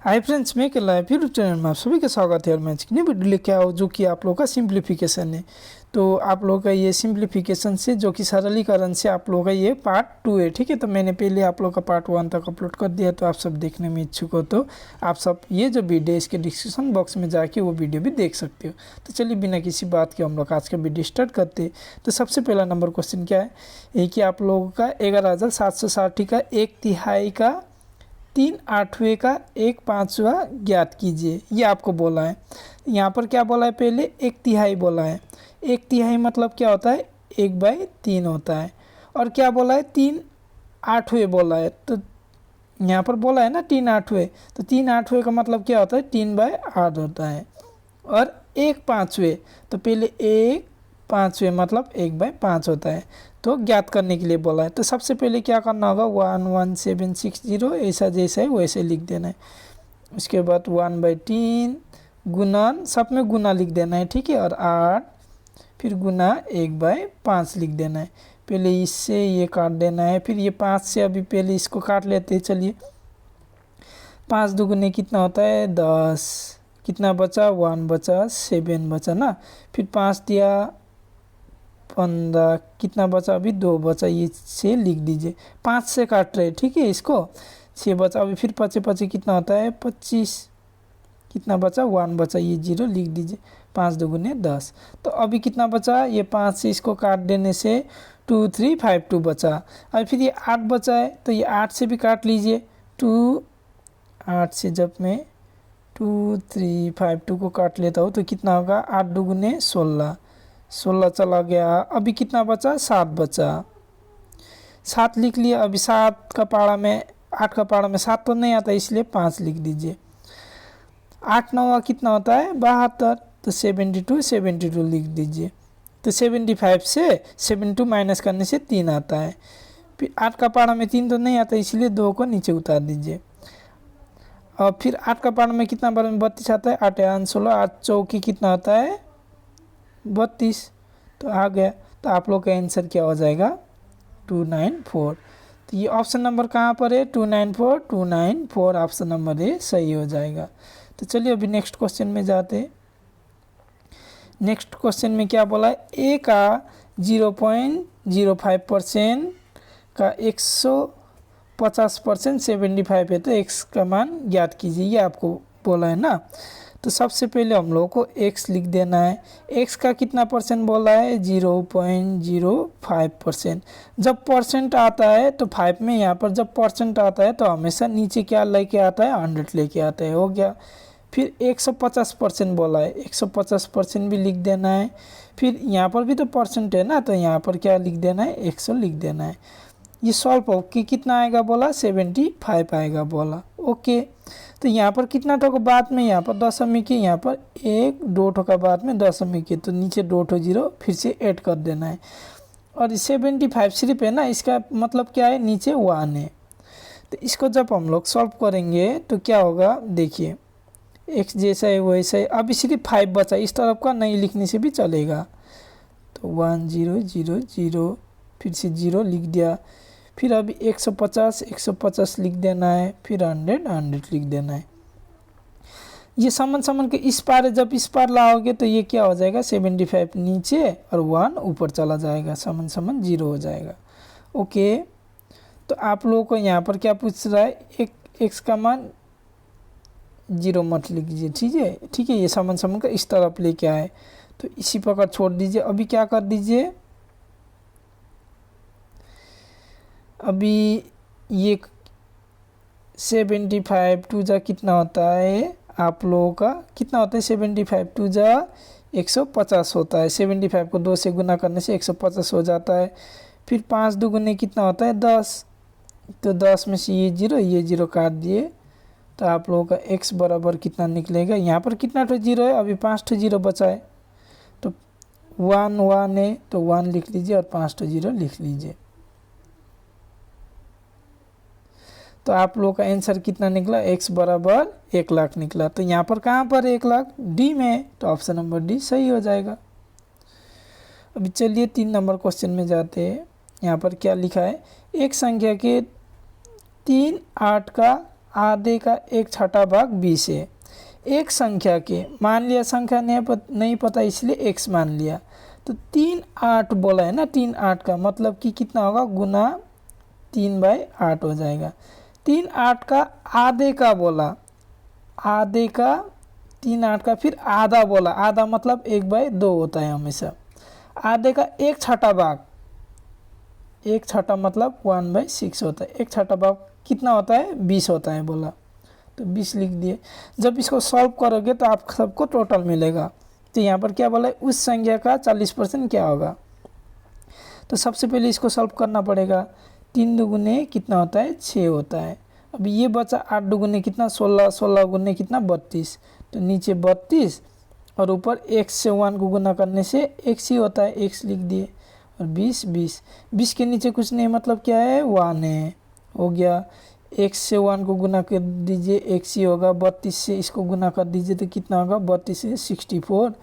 Hi friends, मैं कल live YouTube channel में आप सभी का स्वागत है। और मैं आज की नई वीडियो लेके आओ जो कि आप लोगों का सिंप्लीफिकेशन है। तो आप लोगों का ये सिंप्लीफिकेशन से जो कि सरलीकरण से आप लोगों का ये पार्ट 2 है। ठीक है, तो मैंने पहले आप लोगों का पार्ट 1 तक अपलोड कर दिया, तो आप सब देखने में इच्छुक हो तो आप सब ये जो वीडियो है इसके डिस्क्रिप्शन बॉक्स में जाके वो वीडियो भी देख सकते हो। तो चलिए बिना किसी बात के हम लोग आज का वीडियो स्टार्ट करते हैं। तो सबसे पहला नंबर क्वेश्चन क्या है, ये कि आप लोगों का 11,760 का 1/3 का 3/8 का 1/5 ज्ञात कीजिए, ये आपको बोला है। यहाँ पर क्या बोला है, पहले 1/3 बोला है। 1/3 मतलब क्या होता है, 1/3 होता है। और क्या बोला है, 3/8 बोला है। तो यहाँ पर बोला है ना 3/8, तो 3/8 का मतलब क्या होता है, 3/8 होता है। और 1/5 तो पहले 1/5 मतलब 1/5 होता है। तो ज्ञात करने के लिए बोला है। तो सबसे पहले क्या करना होगा, 11760 ऐसा जैसा है वैसे लिख देना है। उसके बाद 1/3 गुणन, सब में गुना लिख देना है। ठीक है, और 8 फिर गुना 1/5 लिख देना है। पहले इससे ये काट देना है, फिर ये 5 से अभी पहले इसको काट लेते हैं। चलिए 5 दुगुने कितना होता है, 10। कितना बचा, 1 बचा, 7 बचा ना। फिर 5 दिया 15, कितना बचा, अभी 2 बचा, ये से लिख दीजिए। 5 से काट रहे, ठीक है, इसको 6 बचा। अभी फिर 5 कितना होता है, 25। कितना बचा, 1 बचा, ये 0 लिख दीजिए। 5 दुगुने 10। तो अभी कितना बचा, ये 5 से इसको काट देने से 2 3 5 2 बचा। अभी फिर ये 8 बचा है, तो ये 8 से भी काट लीजिए। 8 से जब मैं 2 3 5 2 को काट लेता हूँ तो कितना होगा, 8 दुगुने 16 चला गया। अभी कितना बचा, 7 बचा। 7 लिख लिया। अभी 7 का पारा में 8 का पारा में 7 तो नहीं आता, इसलिए 5 लिख दीजिए। 8 9 कितना होता है, 72, तो 72 लिख दीजिए। तो 75 से 72 माइनस करने से 3 आता है। फिर 8 का पारा में 3 तो नहीं आता, इसलिए 2 को नीचे उतार दीजिए। और फिर 8 का पारा में कितना बार में 32 आता है, 8 8 16, 8 चौकी कितना आता है, 32। तो आ गया। तो आप लोग का आंसर क्या हो जाएगा, 294। तो ये ऑप्शन नंबर कहाँ पर है, 294 ऑप्शन नंबर ए सही हो जाएगा। तो चलिए अभी नेक्स्ट क्वेश्चन में जाते हैं। नेक्स्ट क्वेश्चन में क्या बोला है, ए का 0.05% का 150% 75 है, तो एक्स का मान ज्ञात कीजिए, ये आपको बोला है ना। तो सबसे पहले हम लोगों को x लिख देना है। x का कितना परसेंट बोला है, 0.05%। जब परसेंट आता है तो 5 में, यहाँ पर जब परसेंट आता है तो हमेशा नीचे क्या लेके आता है, 100 लेके आता है, हो गया। फिर 150% बोला है, 150% भी लिख देना है। फिर यहाँ पर भी तो परसेंट है ना, तो यहाँ पर क्या लिख देना है, 100 लिख देना है। ये सॉल्व हो कि कितना आएगा बोला, 75 आएगा बोला, ओके। तो यहाँ पर कितना ठो का बाद में, यहाँ पर दशमिक है, यहाँ पर 1 2 ठो का बाद में दशमिक है, तो नीचे 2 ठो 0 फिर से ऐड कर देना है। और 75 सिर्फ है ना, इसका मतलब क्या है, नीचे 1 है। तो इसको जब हम लोग सॉल्व करेंगे तो क्या होगा, देखिए x जैसा है वैसा है। अभी सिर्फ 5 बचा, इस तरफ का नहीं लिखने से भी चलेगा। तो 1 0 0 0 फिर से 0 लिख दिया। फिर अभी 150 लिख देना है। फिर 100 लिख देना है। ये समन के इस पार है, जब इस पार लाओगे तो ये क्या हो जाएगा, 75 नीचे और 1 ऊपर चला जाएगा, समन 0 हो जाएगा, ओके। तो आप लोगों को यहाँ पर क्या पूछ रहा है, एक x का मान 0 मत लीजिए, ठीक है। ये समन का इस तरफ लेके आए, तो इसी प्रकार छोड़ दीजिए। अभी क्या कर दीजिए, अभी ये 75 2 जा कितना होता है, आप लोगों का कितना होता है, 75 2 जा 150 होता है। 75 को 2 से गुना करने से 150 हो जाता है। फिर 5 दुगुने कितना होता है, 10। तो 10 में से ये 0 काट दिए, तो आप लोगों का x बराबर कितना निकलेगा, यहाँ पर कितना ठो 0 है, अभी 5 ठो 0 बचा है, तो 1 1 है, तो 1 लिख लीजिए और 5 ठो 0 लिख लीजिए। तो आप लोग का आंसर कितना निकला, x बराबर 1 लाख निकला। तो यहाँ पर कहाँ पर 1 लाख, डी में, तो ऑप्शन नंबर डी सही हो जाएगा। अभी चलिए 3 नंबर क्वेश्चन में जाते हैं। यहाँ पर क्या लिखा है, एक संख्या के 3 8 का आधे का 1/6 20 है। एक संख्या के मान लिया, संख्या नहीं पता इसलिए x मान लिया, तो 3 8 बोला है ना, 3 8 का मतलब कि कितना होगा, गुना 3/8 हो जाएगा। 3 8 का आधे का बोला, आधे का 3 8 का फिर आधा बोला, आधा मतलब 1/2 होता है हमेशा। आधे का 1/6 1/6 मतलब 1/6 होता है। 1/6 कितना होता है, 20 होता है बोला, तो 20 लिख दिए। जब इसको सॉल्व करोगे तो आप सबको टोटल मिलेगा। तो यहाँ पर क्या बोला है, उस संख्या का 40% क्या होगा। तो सबसे पहले इसको सॉल्व करना पड़ेगा। 3 दुगुने कितना होता है, 6 होता है। अब ये बचा 8 दुगुने कितना, 16, 16 गुने कितना 32, तो नीचे 32 और ऊपर x से 1 को गुना करने से x ही होता है, x लिख दिए। और 20 20 20 के नीचे कुछ नहीं, मतलब क्या है, 1 है, हो गया। x से 1 को गुना कर दीजिए, x ही होगा। 32 से इसको गुना कर दीजिए तो कितना होगा, 32 से 64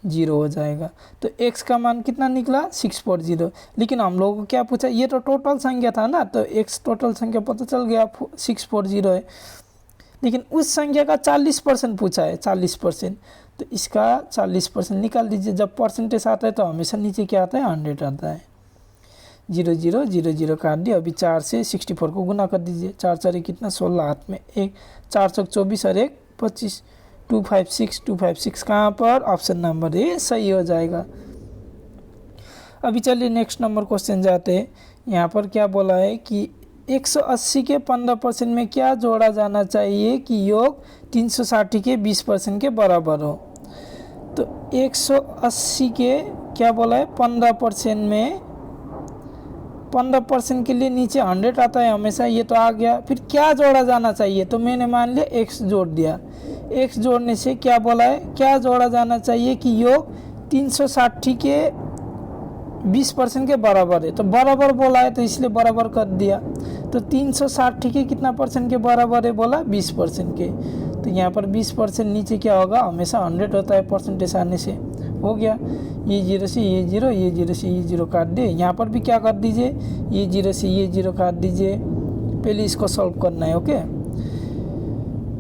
0 हो जाएगा। तो x का मान कितना निकला, 640। लेकिन हम लोगों को क्या पूछा, ये तो टोटल संख्या था ना, तो x टोटल संख्या पता चल गया 640 है। लेकिन उस संख्या का 40% पूछा है, 40%, तो इसका 40% निकाल दीजिए। जब परसेंटेज आता है तो हमेशा नीचे क्या आता है, 100 आता है। 0 0 0 0 काट दिया। अभी 4 से 64 को गुना कर दीजिए। 4 4 कितना, 16, हाथ में 1, 4 24 और 1 25, 256 256 कहाँ पर, ऑप्शन नंबर ए सही हो जाएगा। अभी चलिए नेक्स्ट नंबर क्वेश्चन जाते हैं। यहाँ पर क्या बोला है कि 180 के 15% में क्या जोड़ा जाना चाहिए कि योग 360 के 20% के बराबर हो। तो 180 के क्या बोला है, 15% में, 15% के लिए नीचे 100 आता है हमेशा, ये तो आ गया। फिर क्या जोड़ा जाना चाहिए, तो मैंने मान लिया x जोड़ दिया। x जोड़ने से क्या बोला है, क्या जोड़ा जाना चाहिए कि योग 360 के 20% के बराबर है। तो बराबर बोला है तो इसलिए बराबर कर दिया। तो 360 के कितना परसेंट के बराबर है बोला, 20% के। तो यहाँ पर 20% नीचे क्या होगा, हमेशा 100 होता है परसेंटेज आने से, हो गया। ये 0 से ये 0, ये 0 से ये 0 काट दे। यहाँ पर भी क्या कर दीजिए, ये 0 से ये 0 काट दीजिए। पहले इसको सॉल्व करना है, ओके।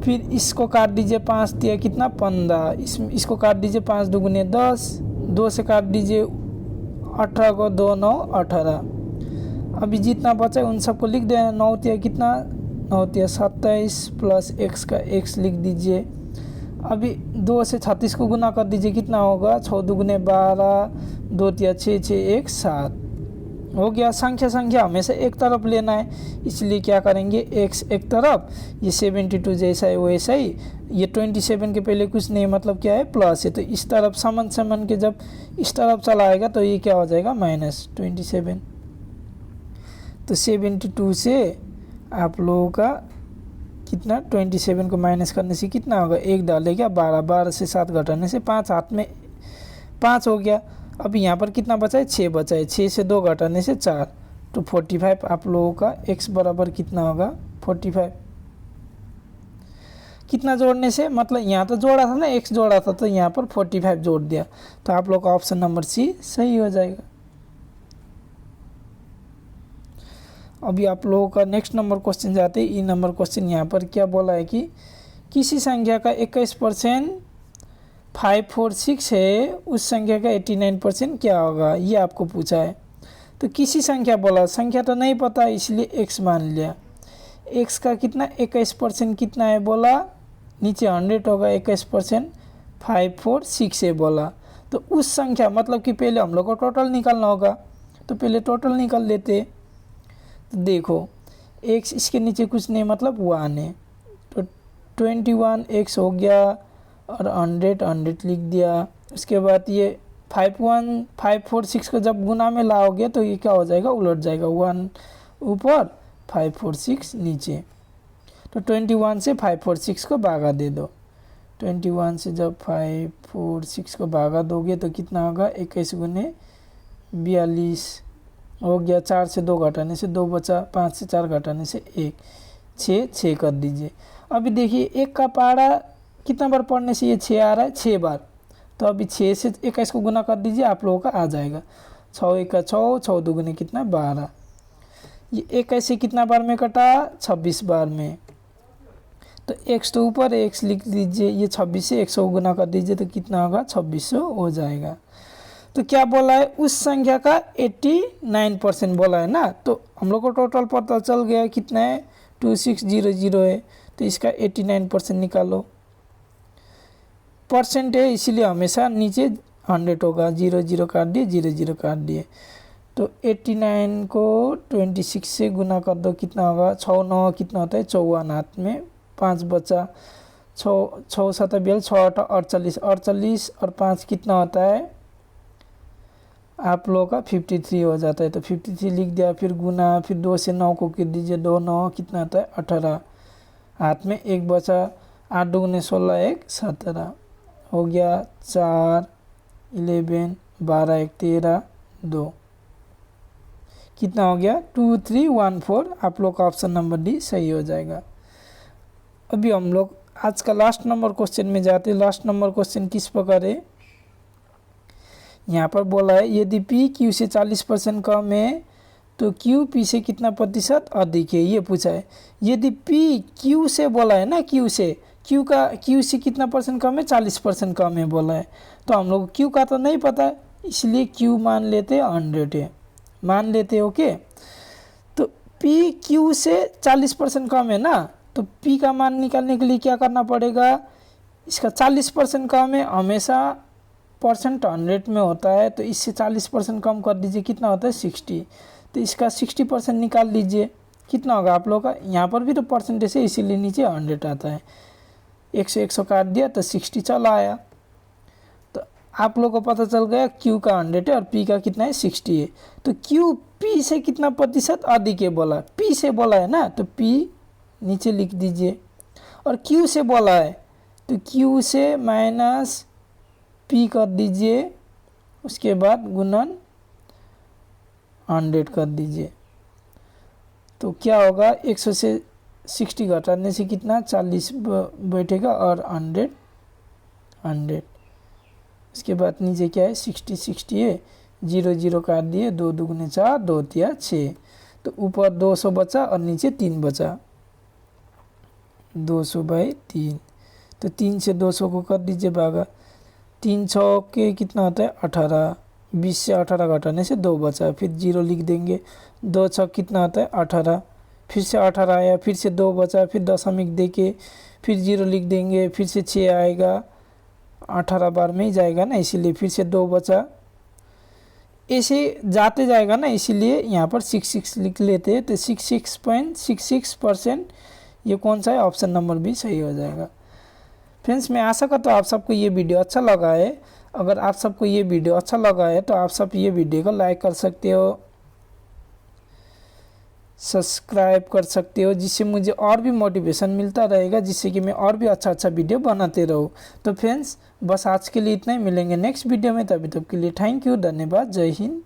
फिर इसको काट दीजिए, 5 दिया कितना 15, इसको काट दीजिए, 5 दुगुने 10, 2 से काट दीजिए 18 को 2 9 18। अभी जितना बचा है उन सबको लिख देना। 9 दिया कितना, 9 दिया 27 प्लस x का x लिख दीजिए। अभी 2 से 36 को गुना कर दीजिए, कितना होगा, 6 दुगुने 12, 2 दिया 6 6 1 7, हो गया। संख्या हमेशा एक तरफ लेना है, इसलिए क्या करेंगे, x एक तरफ, ये 72 जैसा है वैसा ही। ये 27 के पहले कुछ नहीं, मतलब क्या है, प्लस है, तो इस तरफ समन के जब इस तरफ चला आएगा तो ये क्या हो जाएगा, -27। तो 72 से आप लोगों का कितना, 27 को माइनस करने से कितना होगा, 1 डालेगा 12, 12 से 7 घटाने से 5, हाथ में 5 हो गया। अब यहाँ पर कितना बचा है, 6 बचा है, 6 से 2 घटाने से 4, तो 45 आप लोगों का x बराबर कितना होगा, 45। कितना जोड़ने से, मतलब यहाँ तो जोड़ा था ना, x जोड़ा था, तो यहाँ पर 45 जोड़ दिया, तो आप लोग का ऑप्शन नंबर सी सही हो जाएगा। अभी आप लोगों का नेक्स्ट नंबर क्वेश्चन जाते हैं। ई नंबर क्वेश्चन यहाँ पर क्या बोला है कि किसी संख्या का 21% 546 है, उस संख्या का 89% क्या होगा, ये आपको पूछा है। तो किसी संख्या बोला, संख्या तो नहीं पता इसलिए x मान लिया। x का कितना 21% कितना है बोला, नीचे 100 होगा, 21% 546 है बोला। तो उस संख्या मतलब कि पहले हम लोग को टोटल निकालना होगा, तो पहले टोटल निकाल लेते। तो देखो x इसके नीचे कुछ नहीं, मतलब 1 है, तो 21x हो गया और 100 लिख दिया। उसके बाद ये 546 को जब गुना में लाओगे तो ये क्या हो जाएगा, उलट जाएगा, 1 ऊपर 546 नीचे। तो 21 से 546 को भागा दे दो। 21 से जब 546 को भागा दोगे तो कितना होगा, 21 गुने 42 हो गया। 4 से 2 घटाने से 2 बचा, 5 से 4 घटाने से 1, 6 कर दीजिए। अभी देखिए 1 का पहाड़ा कितना बार पढ़ने से ये 6 आ रहा है, 6 बार। तो अभी 6 से 21 को गुना कर दीजिए, आप लोगों का आ जाएगा 6 1 का 6, 6 दुगुने कितना 12। ये 21 से कितना बार में कटा, 26 बार में। तो x तो ऊपर है, x लिख दीजिए, ये 26 से 100 गुना कर दीजिए तो कितना होगा 2600 हो जाएगा। तो क्या बोला है, उस संख्या का 89% बोला है ना, तो हम लोग को टोटल पता चल गया कितना है 2600 है, तो इसका 89% निकालो। परसेंट है इसीलिए हमेशा नीचे 100 होगा, 0 काट दिए, 0 काट दिए। तो 89 को 26 से गुना कर दो, कितना होगा 6 9 कितना होता है 54, हाथ में 5 बचा, 6 7 42, 6 8 48, 48 और 5 कितना होता है आप लोगों का 53 हो जाता है। तो 53 लिख दिया, फिर गुना, फिर 2 से 9 को कर दीजिए, 2 9 कितना होता है 18, हाथ में 1 बचा, 8 दूनी 16, 1 17 हो गया, 4 11 12 1 13 2 कितना हो गया 2314। आप लोग का ऑप्शन नंबर डी सही हो जाएगा। अभी हम लोग आज का लास्ट नंबर क्वेश्चन में जाते हैं। लास्ट नंबर क्वेश्चन किस प्रकार है, यहाँ पर बोला है यदि P Q से 40% कम है तो Q P से कितना प्रतिशत अधिक है, ये पूछा है। यदि P Q से बोला है ना, Q से Q से कितना परसेंट कम है 40% कम है बोला है, तो हम लोग Q का तो नहीं पता है इसलिए Q मान लेते 100 है, मान लेते ओके। तो P Q से 40% कम है ना, तो P का मान निकालने के लिए क्या करना पड़ेगा, इसका 40% कम है, हमेशा परसेंट 100 में होता है, तो इससे 40% कम कर दीजिए, कितना होता है 60, तो इसका 60% निकाल लीजिए, कितना होगा आप लोग का। यहाँ पर भी तो परसेंटेज है इसीलिए नीचे 100 आता है, 100 काट दिया तो 60 चला आया। तो आप लोग को पता चल गया Q का 100 है और P का कितना है 60 है। तो Q P से कितना प्रतिशत अधिक है बोला, P से बोला है ना, तो P नीचे लिख दीजिए, और Q से बोला है तो Q से माइनस P कर दीजिए, उसके बाद गुणन 100 कर दीजिए। तो क्या होगा 100 से 60 घटाने से कितना 40 बैठेगा और 100 इसके बाद नीचे क्या है 60 है, 0 काट दिए, 2 दूगुने 4, 2 तिया 6, तो ऊपर 200 बचा और नीचे 3 बचा, 200/3, तो 3 से 200 को कर दीजिए भागा, 3 6 के कितना होता है 18, 20 से 18 घटाने से 2 बचा, फिर 0 लिख देंगे, 2 6 कितना होता है 18, फिर से 18 आया, फिर से 2 बचा, फिर दशमिक दे के फिर 0 लिख देंगे, फिर से 6 आएगा, 18 बार में ही जाएगा ना इसीलिए फिर से 2 बचा, ऐसे जाते जाएगा ना, इसीलिए यहाँ पर 66 लिख लेते हैं। तो 66.66% ये कौन सा है, ऑप्शन नंबर बी सही हो जाएगा। फ्रेंड्स मैं आशा करता हूँ आप सबको ये वीडियो अच्छा लगा है। अगर आप सबको ये वीडियो अच्छा लगा है तो आप सब ये वीडियो को लाइक कर सकते हो, सब्सक्राइब कर सकते हो, जिससे मुझे और भी मोटिवेशन मिलता रहेगा, जिससे कि मैं और भी अच्छा वीडियो बनाते रहूँ। तो फ्रेंड्स बस आज के लिए इतना ही, मिलेंगे नेक्स्ट वीडियो में, तभी तक के लिए थैंक यू, धन्यवाद, जय हिंद।